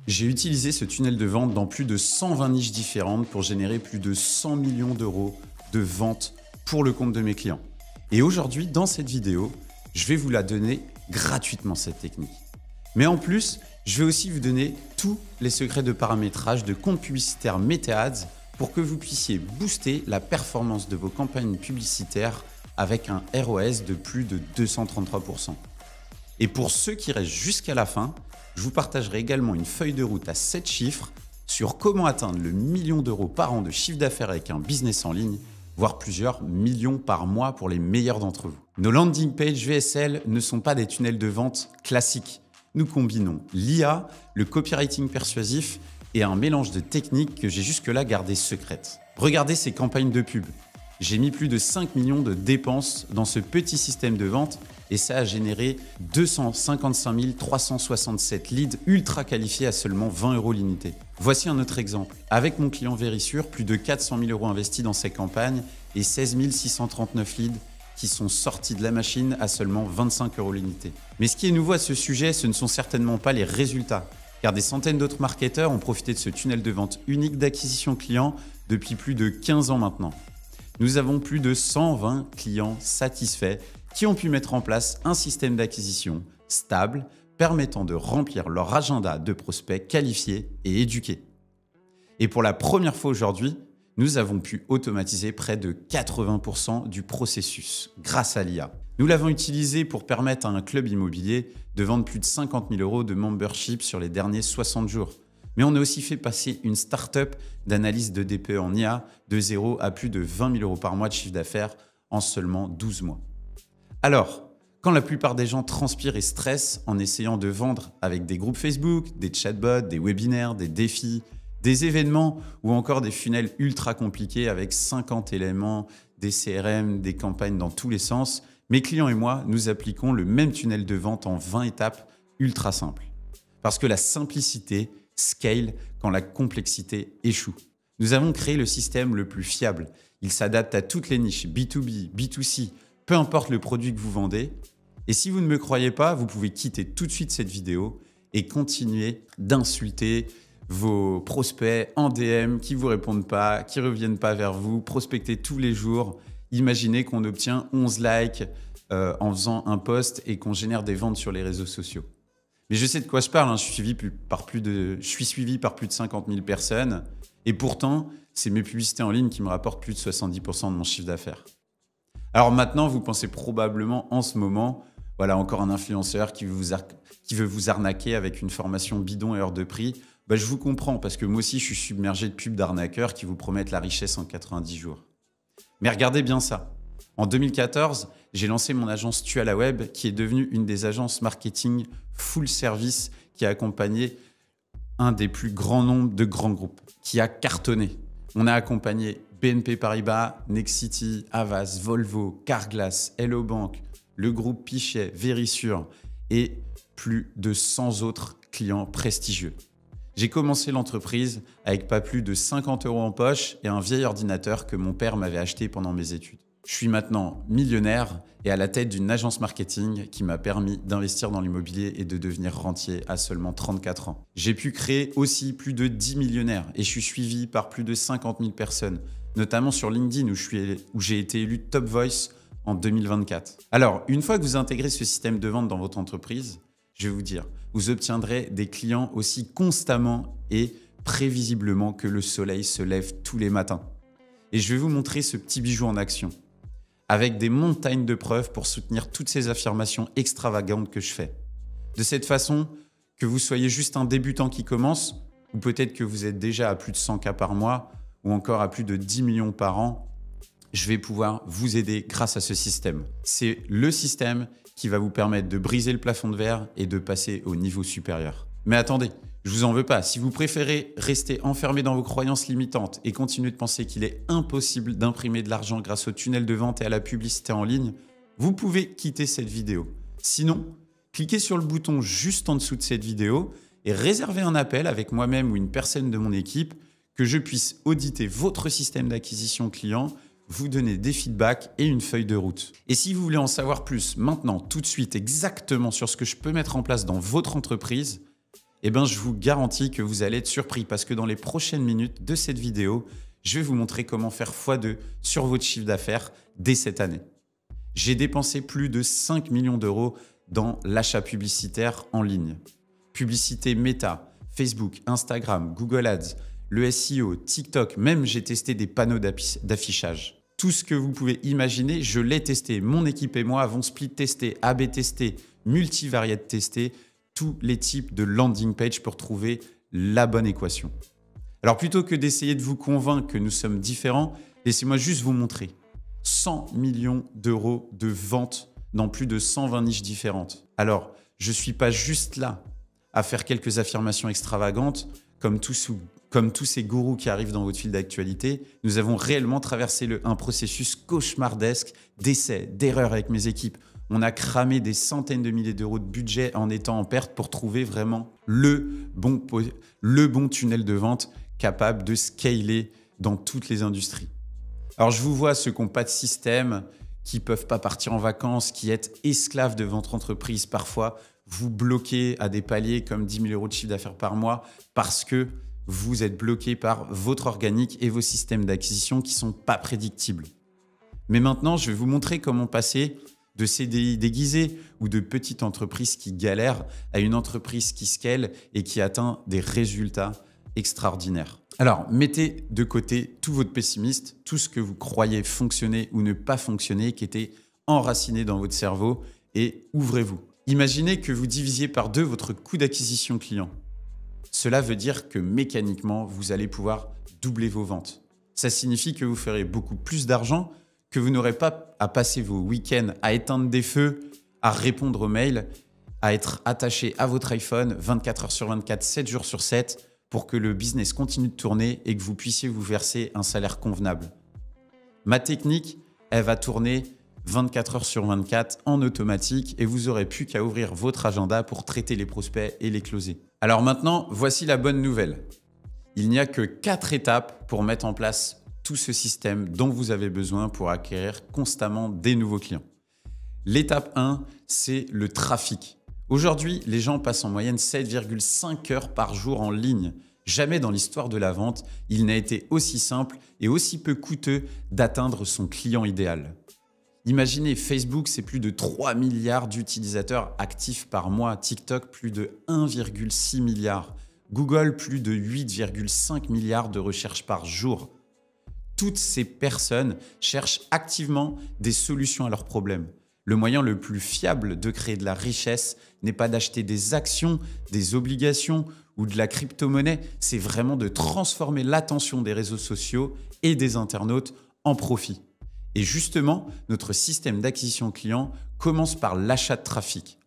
J'ai utilisé ce tunnel de vente dans plus de 120 niches différentes pour générer plus de 100 millions d'euros de ventes pour le compte de mes clients. Et aujourd'hui, dans cette vidéo, je vais vous la donner gratuitement, cette technique. Mais en plus, je vais aussi vous donner tous les secrets de paramétrage de compte publicitaire Meta-Ads pour que vous puissiez booster la performance de vos campagnes publicitaires avec un ROAS de plus de 233%. Et pour ceux qui restent jusqu'à la fin, je vous partagerai également une feuille de route à 7 chiffres sur comment atteindre le million d'euros par an de chiffre d'affaires avec un business en ligne, voire plusieurs millions par mois pour les meilleurs d'entre vous. Nos landing pages VSL ne sont pas des tunnels de vente classiques. Nous combinons l'IA, le copywriting persuasif et un mélange de techniques que j'ai jusque-là gardées secrètes. Regardez ces campagnes de pub. J'ai mis plus de 5 millions de dépenses dans ce petit système de vente et ça a généré 255 367 leads ultra qualifiés à seulement 20 € l'unité. Voici un autre exemple. Avec mon client Verisure, plus de 400 000 € investis dans ces campagnes et 16 639 leads qui sont sortis de la machine à seulement 25 € l'unité. Mais ce qui est nouveau à ce sujet, ce ne sont certainement pas les résultats, car des centaines d'autres marketeurs ont profité de ce tunnel de vente unique d'acquisition client depuis plus de 15 ans maintenant. Nous avons plus de 120 clients satisfaits qui ont pu mettre en place un système d'acquisition stable permettant de remplir leur agenda de prospects qualifiés et éduqués. Et pour la première fois aujourd'hui, nous avons pu automatiser près de 80% du processus grâce à l'IA. Nous l'avons utilisé pour permettre à un club immobilier de vendre plus de 50 000 € de membership sur les derniers 60 jours. Mais on a aussi fait passer une start-up d'analyse de DPE en IA de 0 à plus de 20 000 € par mois de chiffre d'affaires en seulement 12 mois. Alors, quand la plupart des gens transpirent et stressent en essayant de vendre avec des groupes Facebook, des chatbots, des webinaires, des défis, des événements ou encore des funnels ultra compliqués avec 50 éléments, des CRM, des campagnes dans tous les sens, mes clients et moi, nous appliquons le même tunnel de vente en 20 étapes ultra simples. Parce que la simplicité scale quand la complexité échoue. Nous avons créé le système le plus fiable. Il s'adapte à toutes les niches, B2B, B2C, peu importe le produit que vous vendez. Et si vous ne me croyez pas, vous pouvez quitter tout de suite cette vidéo et continuer d'insulter vos prospects en DM qui ne vous répondent pas, qui ne reviennent pas vers vous, prospecter tous les jours. Imaginez qu'on obtient 11 likes en faisant un post et qu'on génère des ventes sur les réseaux sociaux. Mais je sais de quoi je parle, hein. Je suis suivi par plus de 50 000 personnes et pourtant, c'est mes publicités en ligne qui me rapportent plus de 70% de mon chiffre d'affaires. Alors maintenant, vous pensez probablement en ce moment, voilà encore un influenceur qui veut vous arnaquer avec une formation bidon et hors de prix. Je vous comprends parce que moi aussi, je suis submergé de pubs d'arnaqueurs qui vous promettent la richesse en 90 jours. Mais regardez bien ça. En 2014, j'ai lancé mon agence Tu à la Web qui est devenue une des agences marketing full service qui a accompagné un des plus grands nombres de grands groupes, qui a cartonné. On a accompagné BNP Paribas, Nexity, Havas, Volvo, Carglass, Hello Bank, le groupe Pichet, Verisure et plus de 100 autres clients prestigieux. J'ai commencé l'entreprise avec pas plus de 50 € en poche et un vieil ordinateur que mon père m'avait acheté pendant mes études. Je suis maintenant millionnaire et à la tête d'une agence marketing qui m'a permis d'investir dans l'immobilier et de devenir rentier à seulement 34 ans. J'ai pu créer aussi plus de 10 millionnaires et je suis suivi par plus de 50 000 personnes, notamment sur LinkedIn où j'ai été élu Top Voice en 2024. Alors, une fois que vous intégrez ce système de vente dans votre entreprise, je vais vous dire, vous obtiendrez des clients aussi constamment et prévisiblement que le soleil se lève tous les matins. Et je vais vous montrer ce petit bijou en action, avec des montagnes de preuves pour soutenir toutes ces affirmations extravagantes que je fais. De cette façon, que vous soyez juste un débutant qui commence, ou peut-être que vous êtes déjà à plus de 100 cas par mois, ou encore à plus de 10 millions par an, je vais pouvoir vous aider grâce à ce système. C'est le système qui va vous permettre de briser le plafond de verre et de passer au niveau supérieur. Mais attendez, je vous en veux pas. Si vous préférez rester enfermé dans vos croyances limitantes et continuer de penser qu'il est impossible d'imprimer de l'argent grâce au tunnel de vente et à la publicité en ligne, vous pouvez quitter cette vidéo. Sinon, cliquez sur le bouton juste en dessous de cette vidéo et réservez un appel avec moi-même ou une personne de mon équipe que je puisse auditer votre système d'acquisition client, vous donner des feedbacks et une feuille de route. Et si vous voulez en savoir plus maintenant, tout de suite, exactement sur ce que je peux mettre en place dans votre entreprise, Eh bien, je vous garantis que vous allez être surpris parce que dans les prochaines minutes de cette vidéo, je vais vous montrer comment faire x2 sur votre chiffre d'affaires dès cette année. J'ai dépensé plus de 5 millions d'euros dans l'achat publicitaire en ligne. Publicité Meta, Facebook, Instagram, Google Ads, le SEO, TikTok, même j'ai testé des panneaux d'affichage. Tout ce que vous pouvez imaginer, je l'ai testé. Mon équipe et moi avons split testé, AB testé, multivariate testé, tous les types de landing page pour trouver la bonne équation. Alors plutôt que d'essayer de vous convaincre que nous sommes différents, laissez-moi juste vous montrer. 100 millions d'euros de ventes dans plus de 120 niches différentes. Alors, je ne suis pas juste là à faire quelques affirmations extravagantes comme tous ces gourous qui arrivent dans votre fil d'actualité. Nous avons réellement traversé un processus cauchemardesque d'essais, d'erreurs avec mes équipes. On a cramé des centaines de milliers d'euros de budget en étant en perte pour trouver vraiment le bon tunnel de vente capable de scaler dans toutes les industries. Alors, je vous vois ceux qui n'ont pas de système, qui ne peuvent pas partir en vacances, qui êtes esclaves de votre entreprise. Parfois, vous bloquez à des paliers comme 10 000 euros de chiffre d'affaires par mois parce que vous êtes bloqué par votre organique et vos systèmes d'acquisition qui ne sont pas prédictibles. Mais maintenant, je vais vous montrer comment passer de CDI déguisés ou de petites entreprises qui galèrent à une entreprise qui scale et qui atteint des résultats extraordinaires. Alors, mettez de côté tout votre pessimisme, tout ce que vous croyez fonctionner ou ne pas fonctionner, qui était enraciné dans votre cerveau, et ouvrez-vous. Imaginez que vous divisiez par 2 votre coût d'acquisition client. Cela veut dire que mécaniquement, vous allez pouvoir doubler vos ventes. Ça signifie que vous ferez beaucoup plus d'argent, que vous n'aurez pas à passer vos week-ends à éteindre des feux, à répondre aux mails, à être attaché à votre iPhone 24 heures sur 24, 7 jours sur 7, pour que le business continue de tourner et que vous puissiez vous verser un salaire convenable. Ma technique, elle va tourner 24 heures sur 24 en automatique et vous n'aurez plus qu'à ouvrir votre agenda pour traiter les prospects et les closer. Alors maintenant, voici la bonne nouvelle. Il n'y a que 4 étapes pour mettre en place tout ce système dont vous avez besoin pour acquérir constamment des nouveaux clients. L'étape 1, c'est le trafic. Aujourd'hui, les gens passent en moyenne 7,5 heures par jour en ligne. Jamais dans l'histoire de la vente, il n'a été aussi simple et aussi peu coûteux d'atteindre son client idéal. Imaginez, Facebook, c'est plus de 3 milliards d'utilisateurs actifs par mois. TikTok, plus de 1,6 milliard. Google, plus de 8,5 milliards de recherches par jour. Toutes ces personnes cherchent activement des solutions à leurs problèmes. Le moyen le plus fiable de créer de la richesse n'est pas d'acheter des actions, des obligations ou de la crypto-monnaie, c'est vraiment de transformer l'attention des réseaux sociaux et des internautes en profit. Et justement, notre système d'acquisition client commence par l'achat de trafic.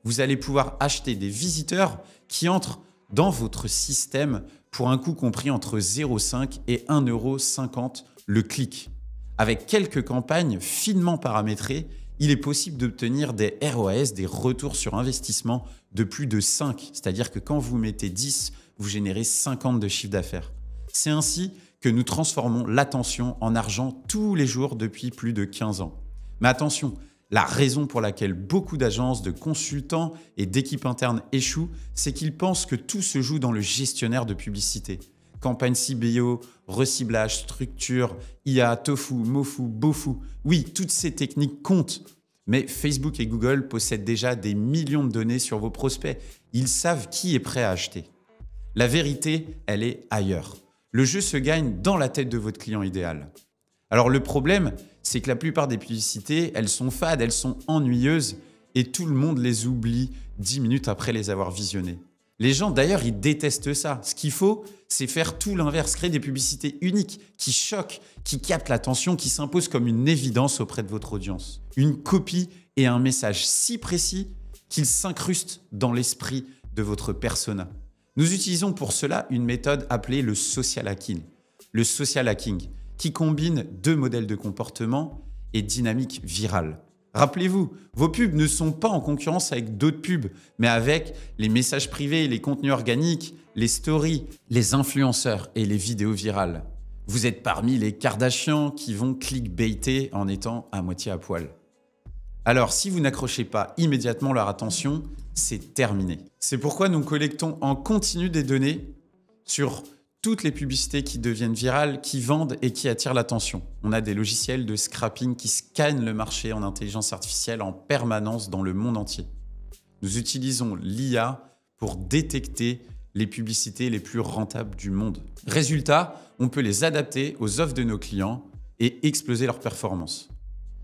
Vous allez pouvoir acheter des visiteurs qui entrent dans votre système pour un coût compris entre 0,5 et 1,50 € le clic. Avec quelques campagnes finement paramétrées, il est possible d'obtenir des ROAS, des retours sur investissement de plus de 5. C'est-à-dire que quand vous mettez 10, vous générez 50 de chiffre d'affaires. C'est ainsi que nous transformons l'attention en argent tous les jours depuis plus de 15 ans. Mais attention, la raison pour laquelle beaucoup d'agences, de consultants et d'équipes internes échouent, c'est qu'ils pensent que tout se joue dans le gestionnaire de publicité. Campagne CBO, reciblage, structure, IA, tofu, mofu, bofu. Oui, toutes ces techniques comptent. Mais Facebook et Google possèdent déjà des millions de données sur vos prospects. Ils savent qui est prêt à acheter. La vérité, elle est ailleurs. Le jeu se gagne dans la tête de votre client idéal. Alors le problème, c'est que la plupart des publicités, elles sont fades, elles sont ennuyeuses et tout le monde les oublie 10 minutes après les avoir visionnées. Les gens, d'ailleurs, ils détestent ça. Ce qu'il faut, c'est faire tout l'inverse, créer des publicités uniques, qui choquent, qui captent l'attention, qui s'imposent comme une évidence auprès de votre audience. Une copie et un message si précis qu'ils s'incrustent dans l'esprit de votre persona. Nous utilisons pour cela une méthode appelée le social hacking. Le social hacking, qui combine 2 modèles de comportement et dynamique virale. Rappelez-vous, vos pubs ne sont pas en concurrence avec d'autres pubs, mais avec les messages privés, les contenus organiques, les stories, les influenceurs et les vidéos virales. Vous êtes parmi les Kardashians qui vont clickbaiter en étant à moitié à poil. Alors, si vous n'accrochez pas immédiatement leur attention, c'est terminé. C'est pourquoi nous collectons en continu des données sur toutes les publicités qui deviennent virales, qui vendent et qui attirent l'attention. On a des logiciels de scrapping qui scannent le marché en intelligence artificielle en permanence dans le monde entier. Nous utilisons l'IA pour détecter les publicités les plus rentables du monde. Résultat, on peut les adapter aux offres de nos clients et exploser leur performance.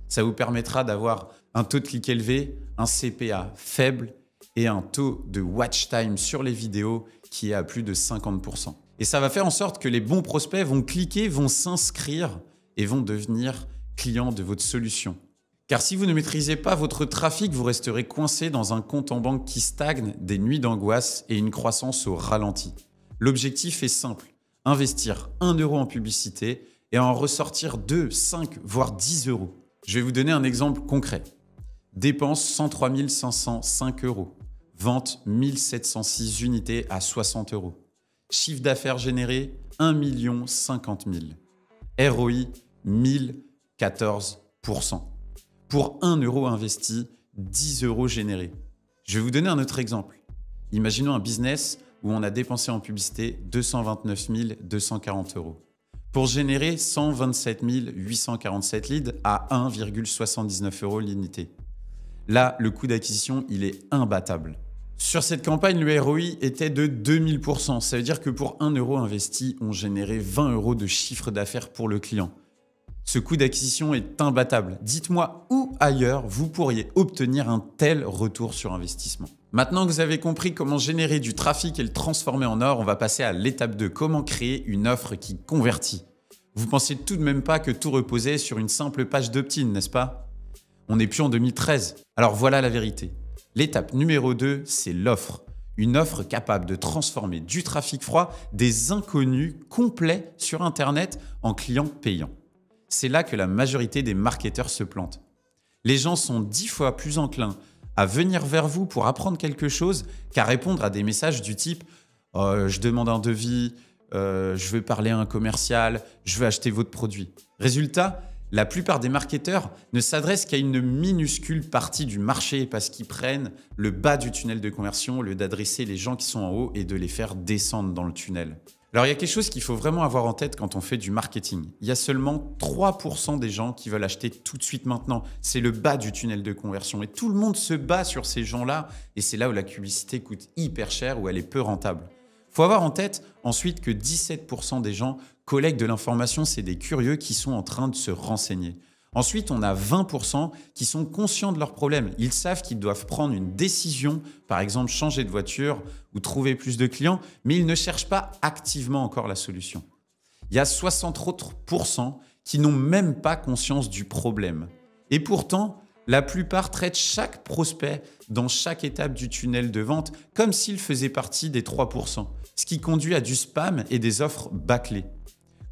Ça vous permettra d'avoir un taux de clic élevé, un CPA faible et un taux de watch time sur les vidéos qui est à plus de 50%. Et ça va faire en sorte que les bons prospects vont cliquer, vont s'inscrire et vont devenir clients de votre solution. Car si vous ne maîtrisez pas votre trafic, vous resterez coincé dans un compte en banque qui stagne, des nuits d'angoisse et une croissance au ralenti. L'objectif est simple, investir 1 euro en publicité et en ressortir 2, 5, voire 10 euros. Je vais vous donner un exemple concret. Dépense 103 505 euros. Vente 1706 unités à 60 euros. Chiffre d'affaires généré 1 050 000. ROI 1014%. Pour 1 euro investi, 10 euros générés. Je vais vous donner un autre exemple. Imaginons un business où on a dépensé en publicité 229 240 euros pour générer 127 847 leads à 1,79 euros l'unité. Là, le coût d'acquisition, il est imbattable. Sur cette campagne, le ROI était de 2000%. Ça veut dire que pour 1 euro investi, on générait 20 euros de chiffre d'affaires pour le client. Ce coût d'acquisition est imbattable. Dites-moi où ailleurs vous pourriez obtenir un tel retour sur investissement. Maintenant que vous avez compris comment générer du trafic et le transformer en or, on va passer à l'étape 2, comment créer une offre qui convertit. Vous pensez tout de même pas que tout reposait sur une simple page d'opt-in, n'est-ce pas? On n'est plus en 2013. Alors voilà la vérité. L'étape numéro 2, c'est l'offre. Une offre capable de transformer du trafic froid, des inconnus complets sur Internet en clients payants. C'est là que la majorité des marketeurs se plantent. Les gens sont 10 fois plus enclins à venir vers vous pour apprendre quelque chose qu'à répondre à des messages du type « je demande un devis, je veux parler à un commercial, je veux acheter votre produit ». Résultat, la plupart des marketeurs ne s'adressent qu'à une minuscule partie du marché parce qu'ils prennent le bas du tunnel de conversion au lieu d'adresser les gens qui sont en haut et de les faire descendre dans le tunnel. Alors, il y a quelque chose qu'il faut vraiment avoir en tête quand on fait du marketing. Il y a seulement 3% des gens qui veulent acheter tout de suite maintenant. C'est le bas du tunnel de conversion. Et tout le monde se bat sur ces gens-là. Et c'est là où la publicité coûte hyper cher, où elle est peu rentable. Il faut avoir en tête ensuite que 17% des gens collectent de l'information. C'est des curieux qui sont en train de se renseigner. Ensuite, on a 20% qui sont conscients de leurs problèmes. Ils savent qu'ils doivent prendre une décision, par exemple changer de voiture ou trouver plus de clients, mais ils ne cherchent pas activement encore la solution. Il y a 60 autres % qui n'ont même pas conscience du problème. Et pourtant, la plupart traitent chaque prospect dans chaque étape du tunnel de vente comme s'il faisait partie des 3%, ce qui conduit à du spam et des offres bâclées.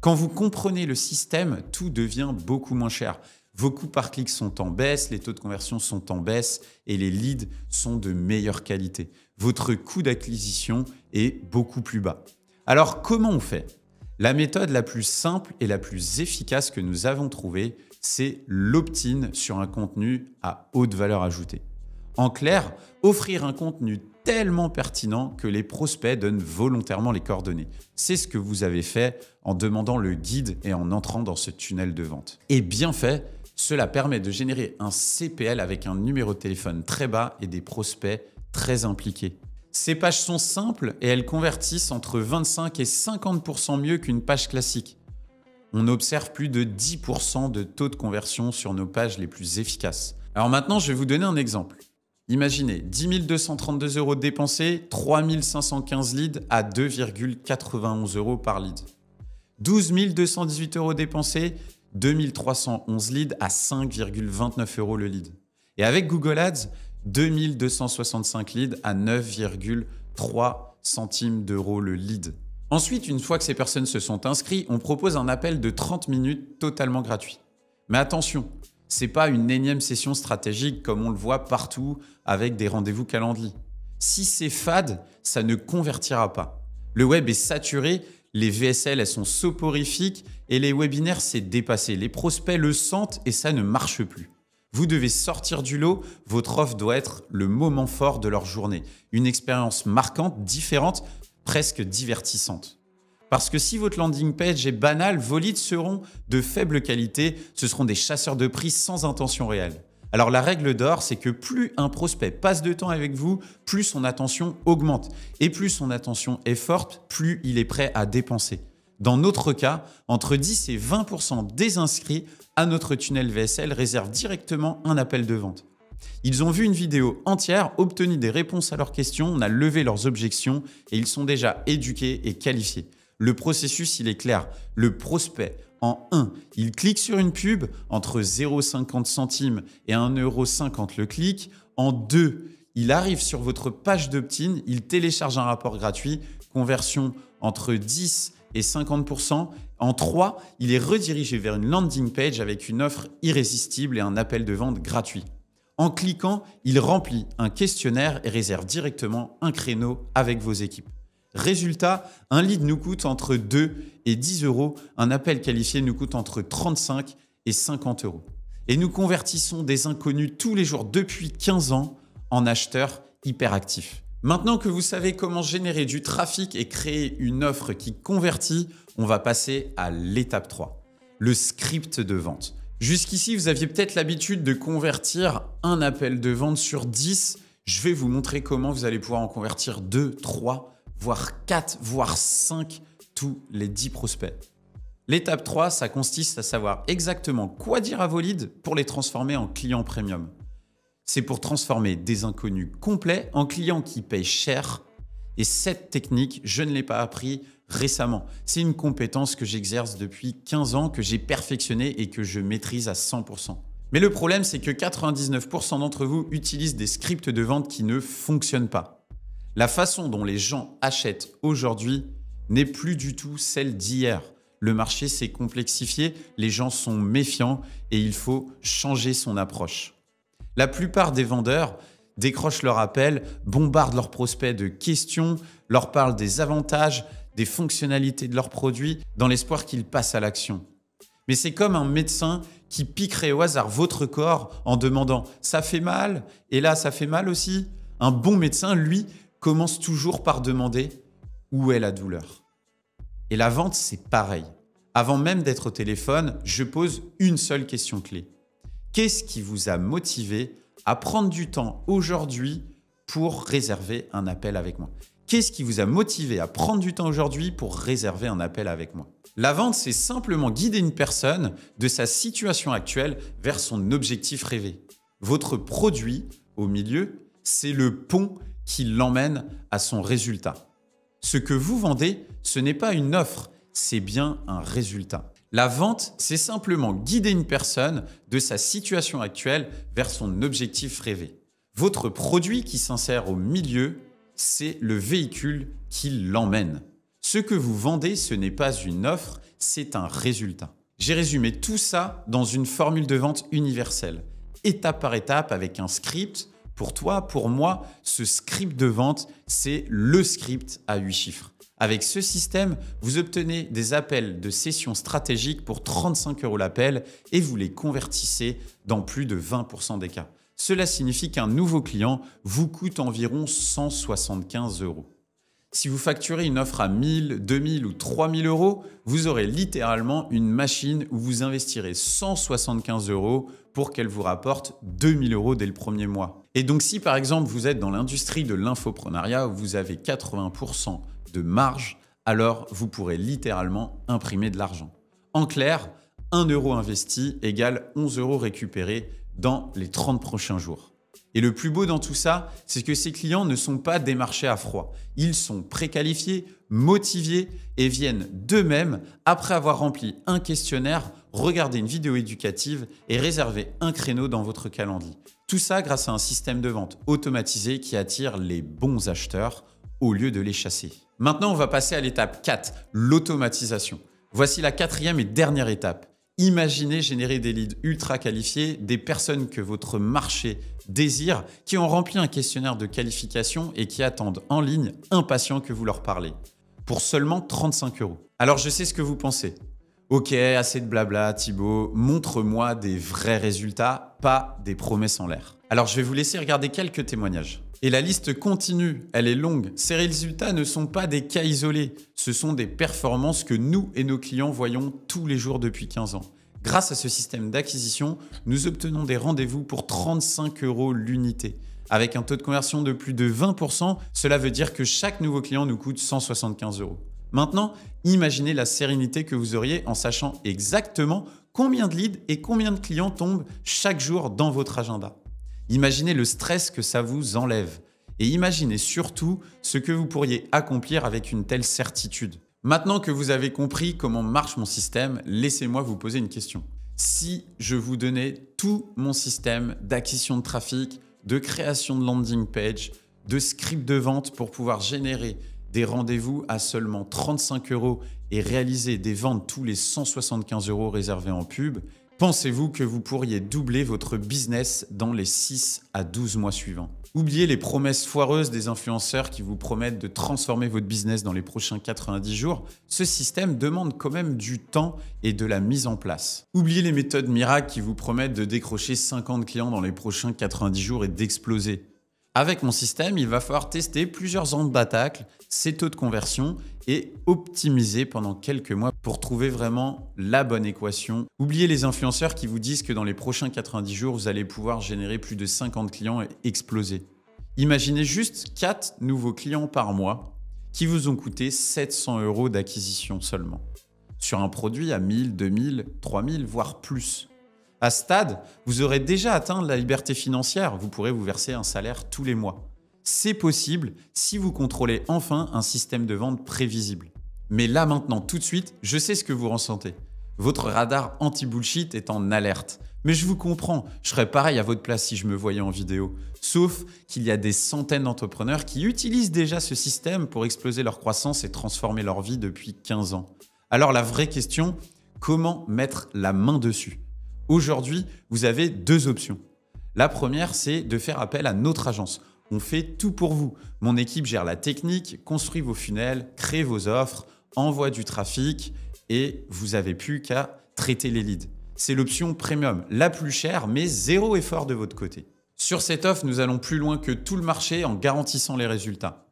Quand vous comprenez le système, tout devient beaucoup moins cher. Vos coûts par clic sont en baisse, les taux de conversion sont en baisse et les leads sont de meilleure qualité. Votre coût d'acquisition est beaucoup plus bas. Alors, comment on fait? La méthode la plus simple et la plus efficace que nous avons trouvée, c'est l'opt-in sur un contenu à haute valeur ajoutée. En clair, offrir un contenu tellement pertinent que les prospects donnent volontairement les coordonnées. C'est ce que vous avez fait en demandant le guide et en entrant dans ce tunnel de vente. Et bien fait, cela permet de générer un CPL avec un numéro de téléphone très bas et des prospects très impliqués. Ces pages sont simples et elles convertissent entre 25 et 50% mieux qu'une page classique. On observe plus de 10% de taux de conversion sur nos pages les plus efficaces. Alors maintenant, je vais vous donner un exemple. Imaginez 10 232 euros dépensés, 3 515 leads à 2,91 euros par lead. 12 218 euros dépensés, 2 311 leads à 5,29 euros le lead. Et avec Google Ads, 2 265 leads à 9,3 centimes d'euros le lead. Ensuite, une fois que ces personnes se sont inscrites, on propose un appel de 30 minutes totalement gratuit. Mais attention, ce n'est pas une énième session stratégique comme on le voit partout avec des rendez-vous Calendly. Si c'est fade, ça ne convertira pas. Le web est saturé, les VSL elles sont soporifiques et les webinaires c'est dépassé. Les prospects le sentent et ça ne marche plus. Vous devez sortir du lot, votre offre doit être le moment fort de leur journée. Une expérience marquante, différente, presque divertissante. Parce que si votre landing page est banale, vos leads seront de faible qualité, ce seront des chasseurs de prix sans intention réelle. Alors la règle d'or, c'est que plus un prospect passe de temps avec vous, plus son attention augmente. Et plus son attention est forte, plus il est prêt à dépenser. Dans notre cas, entre 10 et 20% des inscrits à notre tunnel VSL réservent directement un appel de vente. Ils ont vu une vidéo entière, obtenu des réponses à leurs questions, on a levé leurs objections et ils sont déjà éduqués et qualifiés. Le processus, il est clair. Le prospect, en 1, il clique sur une pub entre 0,50 centimes et 1,50 € le clic. En 2, il arrive sur votre page d'opt-in, il télécharge un rapport gratuit, conversion entre 10 et 50%. En 3, il est redirigé vers une landing page avec une offre irrésistible et un appel de vente gratuit. En cliquant, il remplit un questionnaire et réserve directement un créneau avec vos équipes. Résultat, un lead nous coûte entre 2 et 10 €, un appel qualifié nous coûte entre 35 et 50 €. Et nous convertissons des inconnus tous les jours depuis 15 ans en acheteurs hyperactifs. Maintenant que vous savez comment générer du trafic et créer une offre qui convertit, on va passer à l'étape 3, le script de vente. Jusqu'ici, vous aviez peut-être l'habitude de convertir un appel de vente sur 10. Je vais vous montrer comment vous allez pouvoir en convertir 2, 3, voire 4, voire 5 tous les 10 prospects. L'étape 3, ça consiste à savoir exactement quoi dire à vos leads pour les transformer en clients premium. C'est pour transformer des inconnus complets en clients qui payent cher. Et cette technique, je ne l'ai pas appris récemment. C'est une compétence que j'exerce depuis 15 ans, que j'ai perfectionnée et que je maîtrise à 100%. Mais le problème, c'est que 99% d'entre vous utilisent des scripts de vente qui ne fonctionnent pas. La façon dont les gens achètent aujourd'hui n'est plus du tout celle d'hier. Le marché s'est complexifié, les gens sont méfiants et il faut changer son approche. La plupart des vendeurs décrochent leur appel, bombardent leurs prospects de questions, leur parlent des avantages, des fonctionnalités de leurs produits dans l'espoir qu'ils passent à l'action. Mais c'est comme un médecin qui piquerait au hasard votre corps en demandant « ça fait mal ?» et là « ça fait mal aussi ?» Un bon médecin, lui, commence toujours par demander « où est la douleur ?» Et la vente, c'est pareil. Avant même d'être au téléphone, je pose une seule question clé. Qu'est-ce qui vous a motivé à prendre du temps aujourd'hui pour réserver un appel avec moi? Qu'est-ce qui vous a motivé à prendre du temps aujourd'hui pour réserver un appel avec moi? La vente, c'est simplement guider une personne de sa situation actuelle vers son objectif rêvé. Votre produit, au milieu, c'est le pont qui l'emmène à son résultat. Ce que vous vendez, ce n'est pas une offre, c'est bien un résultat. La vente, c'est simplement guider une personne de sa situation actuelle vers son objectif rêvé. Votre produit qui s'insère au milieu, c'est le véhicule qui l'emmène. Ce que vous vendez, ce n'est pas une offre, c'est un résultat. J'ai résumé tout ça dans une formule de vente universelle, étape par étape avec un script. Pour toi, pour moi, ce script de vente, c'est le script à 8 chiffres. Avec ce système, vous obtenez des appels de sessions stratégiques pour 35 € l'appel et vous les convertissez dans plus de 20% des cas. Cela signifie qu'un nouveau client vous coûte environ 175 €. Si vous facturez une offre à 1000, 2000 ou 3000 €, vous aurez littéralement une machine où vous investirez 175 € pour qu'elle vous rapporte 2000 € dès le premier mois. Et donc si par exemple vous êtes dans l'industrie de l'infoprenariat où vous avez 80% de marge, alors vous pourrez littéralement imprimer de l'argent. En clair, 1 € investi égale 11 € récupérés dans les 30 prochains jours. Et le plus beau dans tout ça, c'est que ces clients ne sont pas démarchés à froid. Ils sont préqualifiés, motivés et viennent d'eux-mêmes après avoir rempli un questionnaire, regardé une vidéo éducative et réservé un créneau dans votre calendrier. Tout ça grâce à un système de vente automatisé qui attire les bons acheteurs au lieu de les chasser. Maintenant, on va passer à l'étape 4, l'automatisation. Voici la 4e et dernière étape. Imaginez générer des leads ultra qualifiés, des personnes que votre marché désire, qui ont rempli un questionnaire de qualification et qui attendent en ligne, impatients que vous leur parlez, pour seulement 35 €. Alors je sais ce que vous pensez. Ok, assez de blabla, Thibaut, montre-moi des vrais résultats, pas des promesses en l'air. Alors je vais vous laisser regarder quelques témoignages. Et la liste continue, elle est longue. Ces résultats ne sont pas des cas isolés, ce sont des performances que nous et nos clients voyons tous les jours depuis 15 ans. Grâce à ce système d'acquisition, nous obtenons des rendez-vous pour 35 € l'unité. Avec un taux de conversion de plus de 20%, cela veut dire que chaque nouveau client nous coûte 175 €. Maintenant, imaginez la sérénité que vous auriez en sachant exactement combien de leads et combien de clients tombent chaque jour dans votre agenda. Imaginez le stress que ça vous enlève. Et imaginez surtout ce que vous pourriez accomplir avec une telle certitude. Maintenant que vous avez compris comment marche mon système, laissez-moi vous poser une question. Si je vous donnais tout mon système d'acquisition de trafic, de création de landing page, de script de vente pour pouvoir générer des rendez-vous à seulement 35 € et réaliser des ventes tous les 175 € réservés en pub, pensez-vous que vous pourriez doubler votre business dans les 6 à 12 mois suivants? Oubliez les promesses foireuses des influenceurs qui vous promettent de transformer votre business dans les prochains 90 jours. Ce système demande quand même du temps et de la mise en place. Oubliez les méthodes miracles qui vous promettent de décrocher 50 clients dans les prochains 90 jours et d'exploser. Avec mon système, il va falloir tester plusieurs angles d'attaque, ses taux de conversion et optimiser pendant quelques mois pour trouver vraiment la bonne équation. Oubliez les influenceurs qui vous disent que dans les prochains 90 jours, vous allez pouvoir générer plus de 50 clients et exploser. Imaginez juste 4 nouveaux clients par mois qui vous ont coûté 700 € d'acquisition seulement. Sur un produit à 1000, 2000, 3000, voire plus. À ce stade, vous aurez déjà atteint la liberté financière. Vous pourrez vous verser un salaire tous les mois. C'est possible si vous contrôlez enfin un système de vente prévisible. Mais là maintenant, tout de suite, je sais ce que vous ressentez. Votre radar anti-bullshit est en alerte. Mais je vous comprends, je serais pareil à votre place si je me voyais en vidéo. Sauf qu'il y a des centaines d'entrepreneurs qui utilisent déjà ce système pour exploser leur croissance et transformer leur vie depuis 15 ans. Alors la vraie question, comment mettre la main dessus ? Aujourd'hui, vous avez 2 options. La première, c'est de faire appel à notre agence. On fait tout pour vous. Mon équipe gère la technique, construit vos funnels, crée vos offres, envoie du trafic et vous n'avez plus qu'à traiter les leads. C'est l'option premium, la plus chère, mais 0 effort de votre côté. Sur cette offre, nous allons plus loin que tout le marché en garantissant les résultats.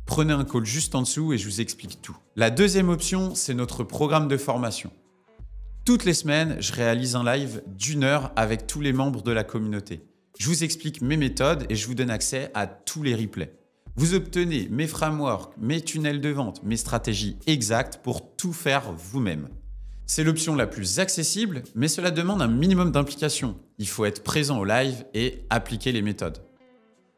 Prenez un call juste en dessous et je vous explique tout. La deuxième option, c'est notre programme de formation. Toutes les semaines, je réalise un live d'1 heure avec tous les membres de la communauté. Je vous explique mes méthodes et je vous donne accès à tous les replays. Vous obtenez mes frameworks, mes tunnels de vente, mes stratégies exactes pour tout faire vous-même. C'est l'option la plus accessible, mais cela demande un minimum d'implication. Il faut être présent au live et appliquer les méthodes.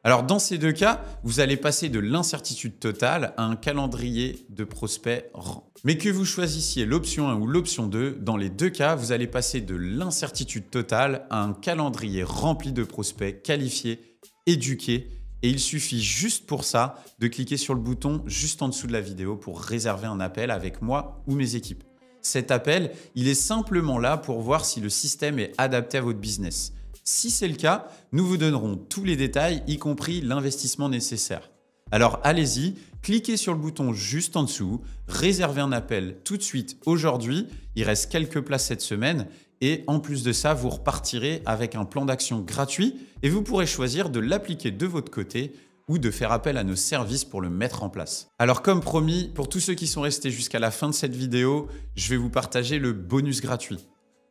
Alors dans ces 2 cas, vous allez passer de l'incertitude totale à un calendrier de prospects rang. Mais que vous choisissiez l'option 1 ou l'option 2, dans les 2 cas, vous allez passer de l'incertitude totale à un calendrier rempli de prospects qualifiés, éduqués. Et il suffit juste pour ça de cliquer sur le bouton juste en dessous de la vidéo pour réserver un appel avec moi ou mes équipes. Cet appel, il est simplement là pour voir si le système est adapté à votre business. Si c'est le cas, nous vous donnerons tous les détails, y compris l'investissement nécessaire. Alors allez-y, cliquez sur le bouton juste en dessous, réservez un appel tout de suite aujourd'hui, il reste quelques places cette semaine et en plus de ça, vous repartirez avec un plan d'action gratuit et vous pourrez choisir de l'appliquer de votre côté ou de faire appel à nos services pour le mettre en place. Alors comme promis, pour tous ceux qui sont restés jusqu'à la fin de cette vidéo, je vais vous partager le bonus gratuit.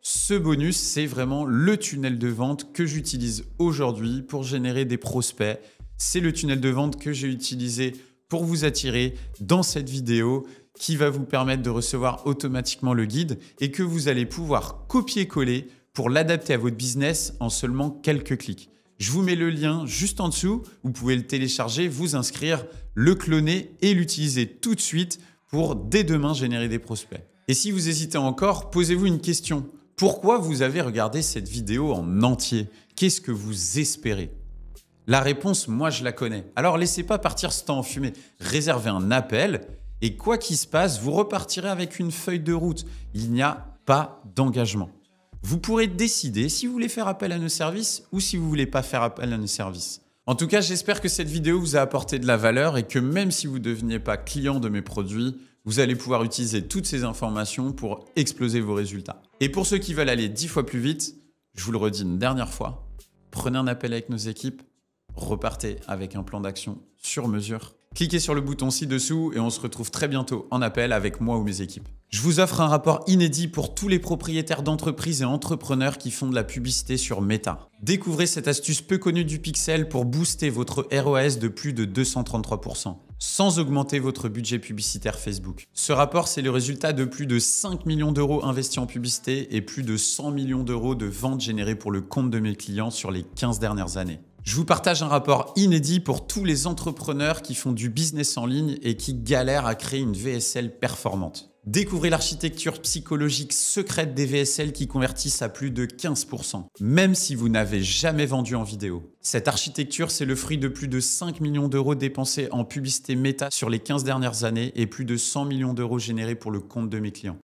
Ce bonus, c'est vraiment le tunnel de vente que j'utilise aujourd'hui pour générer des prospects. C'est le tunnel de vente que j'ai utilisé pour vous attirer dans cette vidéo qui va vous permettre de recevoir automatiquement le guide et que vous allez pouvoir copier-coller pour l'adapter à votre business en seulement quelques clics. Je vous mets le lien juste en dessous, vous pouvez le télécharger, vous inscrire, le cloner et l'utiliser tout de suite pour dès demain générer des prospects. Et si vous hésitez encore, posez-vous une question. Pourquoi vous avez regardé cette vidéo en entier? Qu'est-ce que vous espérez? La réponse, moi je la connais. Alors laissez pas partir ce temps en fumée. Réservez un appel et quoi qu'il se passe, vous repartirez avec une feuille de route. Il n'y a pas d'engagement. Vous pourrez décider si vous voulez faire appel à nos services ou si vous ne voulez pas faire appel à nos services. En tout cas, j'espère que cette vidéo vous a apporté de la valeur et que même si vous ne deveniez pas client de mes produits, Vous allez pouvoir utiliser toutes ces informations pour exploser vos résultats. Et pour ceux qui veulent aller 10 fois plus vite, je vous le redis une dernière fois, prenez un appel avec nos équipes, repartez avec un plan d'action sur mesure. Cliquez sur le bouton ci-dessous et on se retrouve très bientôt en appel avec moi ou mes équipes. Je vous offre un rapport inédit pour tous les propriétaires d'entreprises et entrepreneurs qui font de la publicité sur Meta. Découvrez cette astuce peu connue du pixel pour booster votre ROAS de plus de 233%, sans augmenter votre budget publicitaire Facebook. Ce rapport, c'est le résultat de plus de 5 millions d'euros investis en publicité et plus de 100 millions d'euros de ventes générées pour le compte de mes clients sur les 15 dernières années. Je vous partage un rapport inédit pour tous les entrepreneurs qui font du business en ligne et qui galèrent à créer une VSL performante. Découvrez l'architecture psychologique secrète des VSL qui convertissent à plus de 15%, même si vous n'avez jamais vendu en vidéo. Cette architecture, c'est le fruit de plus de 5 millions d'euros dépensés en publicité Meta sur les 15 dernières années et plus de 100 millions d'euros générés pour le compte de mes clients.